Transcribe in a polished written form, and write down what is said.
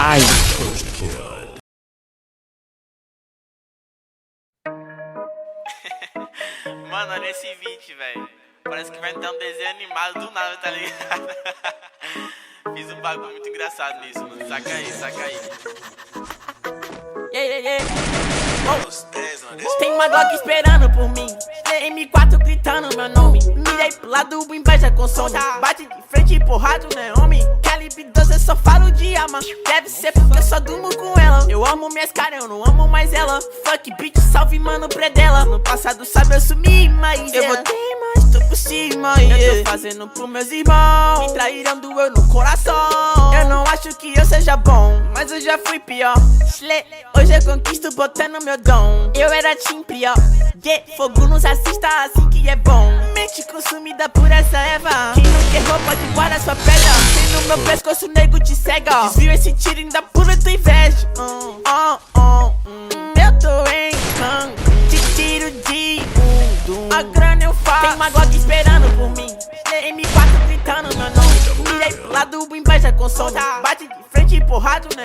Ai. Mano, olha esse vídeo, velho. Parece que vai ter um desenho animado do nada, tá ligado? Fiz um bagulho muito engraçado nisso, mano. Saca aí, saca aí. Tem uma Glock esperando por mim, M4 gritando meu nome. Mirei pro lado, o inveja consome. Bate de frente, porrado, né, homem? Calibre 12, eu só falo de alma. Deve ser porque eu só durmo com ela. Eu amo minhas caras, eu não amo mais ela. Fuck bitch, salve mano predela. No passado sabe eu sumi, mas eu voltei, mas tô por cima. Eu tô fazendo pros meus irmãos. Me traíram, doeu no coração. Eu não acho que eu seja bom, mas eu já fui pior. Hoje eu conquisto botando meu dom. Eu era team pior. Fogo nos assista assim que é bom. Mente consumida por essa erva. Quem não quer roupa de guarda sua pedra. Tem no meu pescoço, nego te cega. Desvio esse tiro ainda pura tua inveja. Eu tô em Cancún, te tiro de a grana eu faço. Tem uma Glock esperando por mim, M4 gritando meu nome. Mirei pro lado, o inveja consome. Bate de frente, porrado, né?